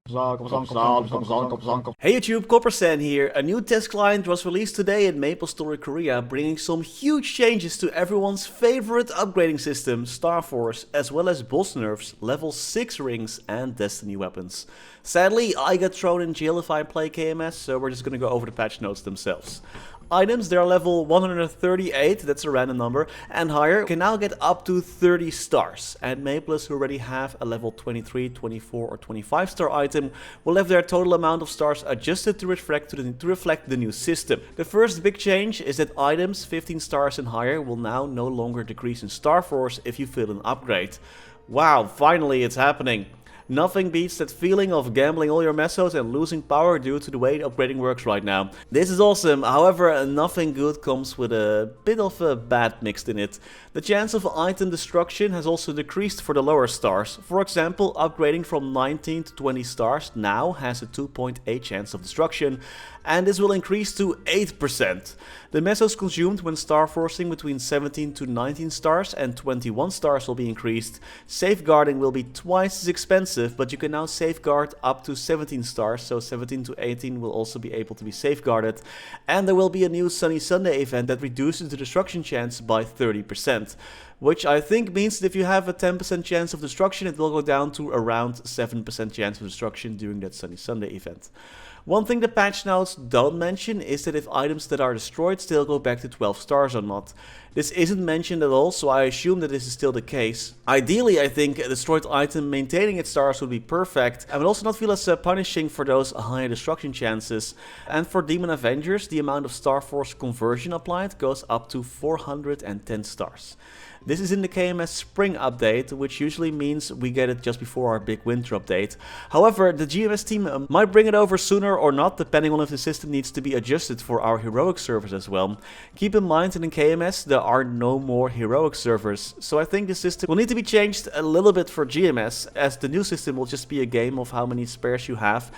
Hey YouTube, Coppersan here. A new test client was released today in MapleStory Korea, bringing some huge changes to everyone's favorite upgrading system, Starforce, as well as boss nerfs, level 6 rings and destiny weapons. Sadly, I got thrown in jail if I play KMS, so we're just gonna go over the patch notes themselves. Items, they are level 138, that's a random number, and higher, can now get up to 30 stars. And Maples who already have a level 23, 24 or 25 star item will have their total amount of stars adjusted to reflect the new system. The first big change is that items 15 stars and higher will now no longer decrease in Starforce if you fill an upgrade. Wow, finally it's happening. Nothing beats that feeling of gambling all your Mesos and losing power due to the way upgrading works right now. This is awesome, however nothing good comes with a bit of a bad mixed in it. The chance of item destruction has also decreased for the lower stars. For example, upgrading from 19 to 20 stars now has a 2.8 chance of destruction, and this will increase to 8%. The Mesos consumed when starforcing between 17 to 19 stars and 21 stars will be increased. Safeguarding will be twice as expensive, but you can now safeguard up to 17 stars, so 17 to 18 will also be able to be safeguarded. And there will be a new Sunny Sunday event that reduces the destruction chance by 30%. Which I think means that if you have a 10% chance of destruction, it will go down to around 7% chance of destruction during that Sunny Sunday event. One thing the patch notes don't mention is that if items that are destroyed still go back to 12 stars or not. This isn't mentioned at all, so I assume that this is still the case. Ideally, I think a destroyed item maintaining its stars would be perfect and would also not feel as punishing for those higher destruction chances. And for Demon Avengers, the amount of Starforce conversion applied goes up to 410 stars. This is in the KMS Spring update, which usually means we get it just before our big winter update. However, the GMS team might bring it over sooner or not, depending on if the system needs to be adjusted for our heroic servers as well. Keep in mind that in KMS there are no more heroic servers, so I think the system will need to be changed a little bit for GMS, as the new system will just be a game of how many spares you have.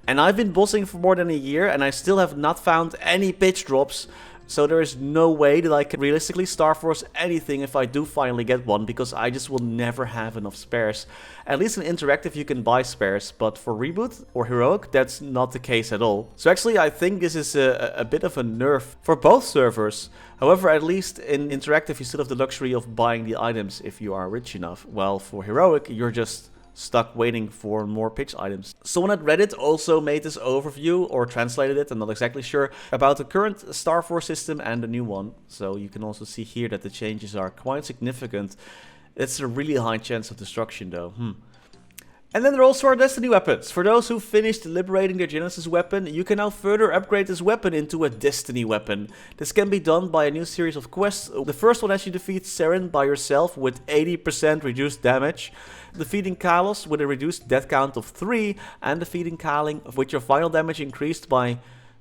And I've been bossing for more than a year and I still have not found any pitch drops. So there is no way that I can realistically Starforce anything if I do finally get one, because I just will never have enough spares. At least in Interactive you can buy spares, but for Reboot or Heroic that's not the case at all. So actually I think this is a bit of a nerf for both servers. However, at least in Interactive you still have the luxury of buying the items if you are rich enough. While for Heroic you're just stuck waiting for more pitch items. Someone at Reddit also made this overview, or translated it, I'm not exactly sure, about the current Starforce system and the new one. So you can also see here that the changes are quite significant. It's a really high chance of destruction though. And then there also are destiny weapons. For those who finished liberating their Genesis weapon, you can now further upgrade this weapon into a destiny weapon. This can be done by a new series of quests. The first one has you defeat Seren by yourself with 80% reduced damage, defeating Kalos with a reduced death count of 3, and defeating Kaling with your final damage increased by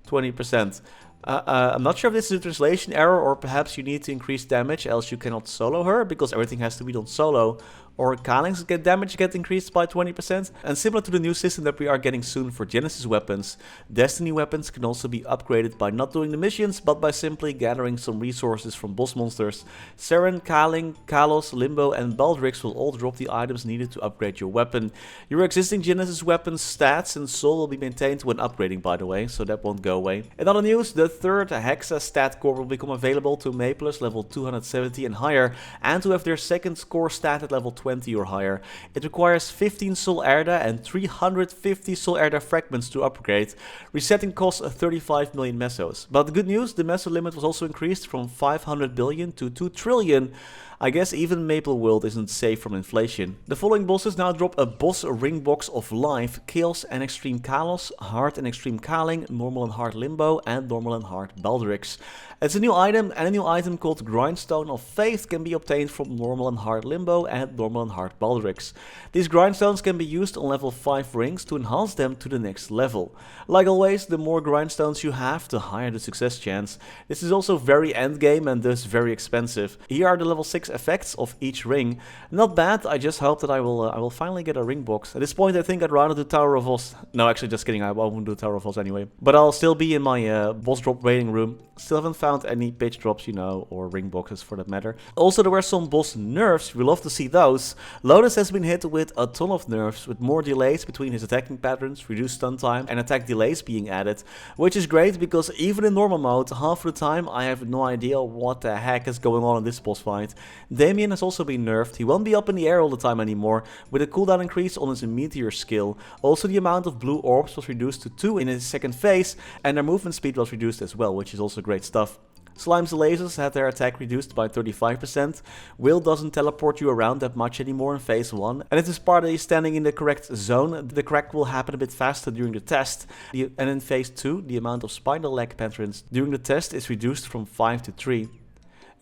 20%. I'm not sure if this is a translation error, or perhaps you need to increase damage else you cannot solo her, because everything has to be done solo. Or Kaling's damage get increased by 20%. And similar to the new system that we are getting soon for Genesis weapons, Destiny weapons can also be upgraded by not doing the missions, but by simply gathering some resources from boss monsters. Seren, Kaling, Kalos, Limbo and Baldrix will all drop the items needed to upgrade your weapon. Your existing Genesis weapons stats and soul will be maintained when upgrading, by the way, so that won't go away. In other news, the third Hexa stat core will become available to Maplers level 270 and higher, and to have their second core stat at level 20 or higher. It requires 15 Soul Erda and 350 Soul Erda fragments to upgrade. Resetting costs 35 million Mesos. But the good news, the Meso limit was also increased from 500 billion to 2 trillion. I guess even Maple World isn't safe from inflation. The following bosses now drop a boss ring box of Life, Chaos and Extreme Kalos, Hard and Extreme Kaling, Normal and Hard Limbo, and Normal and Hard Baldrix. It's a new item, and a new item called Grindstone of Faith can be obtained from Normal and Hard Limbo and Normal and Hard Baldrix. These grindstones can be used on level 5 rings to enhance them to the next level. Like always, the more grindstones you have, the higher the success chance. This is also very endgame and thus very expensive. Here are the level 6 effects of each ring. Not bad, I just hope that I will finally get a ring box. At this point I think I'd rather do Tower of Oz. No, actually just kidding, I won't do Tower of Oz anyway. But I'll still be in my boss drop waiting room. Still haven't found any pitch drops, you know, or ring boxes for that matter. Also, there were some boss nerfs. We love to see those. Lotus has been hit with a ton of nerfs, with more delays between his attacking patterns, reduced stun time, and attack delays being added, which is great because even in normal mode, half of the time I have no idea what the heck is going on in this boss fight. Damien has also been nerfed. He won't be up in the air all the time anymore, with a cooldown increase on his meteor skill. Also, the amount of blue orbs was reduced to 2 in his second phase, and their movement speed was reduced as well, which is also great stuff. Slimes the lasers had their attack reduced by 35%. Will doesn't teleport you around that much anymore in phase 1. And if this party is standing in the correct zone, the crack will happen a bit faster during the test. And in phase 2, the amount of spider leg patterns during the test is reduced from 5 to 3.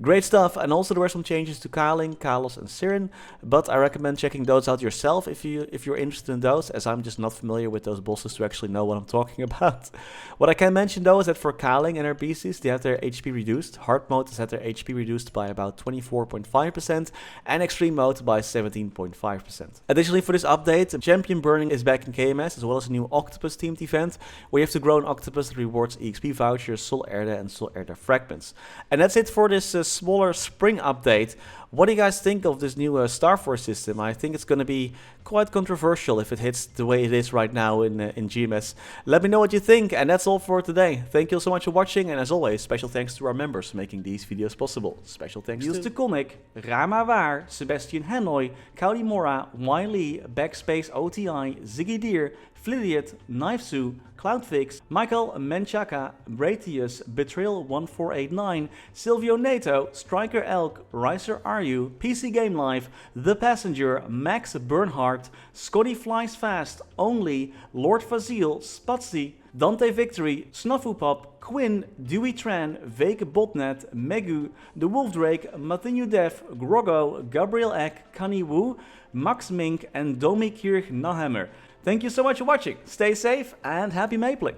Great stuff, and also there were some changes to Kaling, Kalos and Sirin, but I recommend checking those out yourself if you're interested in those, as I'm just not familiar with those bosses to actually know what I'm talking about. What I can mention though is that for Kaling and her beasties, they have their HP reduced. Hard mode has had their HP reduced by about 24.5% and extreme mode by 17.5%. Additionally, for this update, champion burning is back in KMS, as well as a new octopus themed event where you have to grow an octopus that rewards EXP vouchers, Sol Erde and Sol Erde fragments. And that's it for this smaller spring update. What do you guys think of this new Starforce system? I think it's going to be quite controversial if it hits the way it is right now in GMS. Let me know what you think, and that's all for today. Thank you so much for watching, and as always, special thanks to our members for making these videos possible. Special thanks to Niels de Comic, Rama Waar, Sebastian Hanoi, Kaudi Mora, Wiley, Backspace OTI, Ziggy Deer, Flidiot, Knifesu, Cloudfix, Michael Menchaka, Bratius, Betrayal 1489, Silvio Nato, Striker Elk, Riser Aryu, PC Game Life, The Passenger, Max Bernhardt, Scotty Flies Fast, Only, Lord Fazil, Spatsy, Dante Victory, Snuffupop, Quinn, Dewey Tran, Vake Botnet, Megu, The Wolf Drake, Matinu Dev, Groggo, Gabriel Eck, Kani Wu, Max Mink, and Domi Kirch Nahammer. Thank you so much for watching. Stay safe and happy mapling.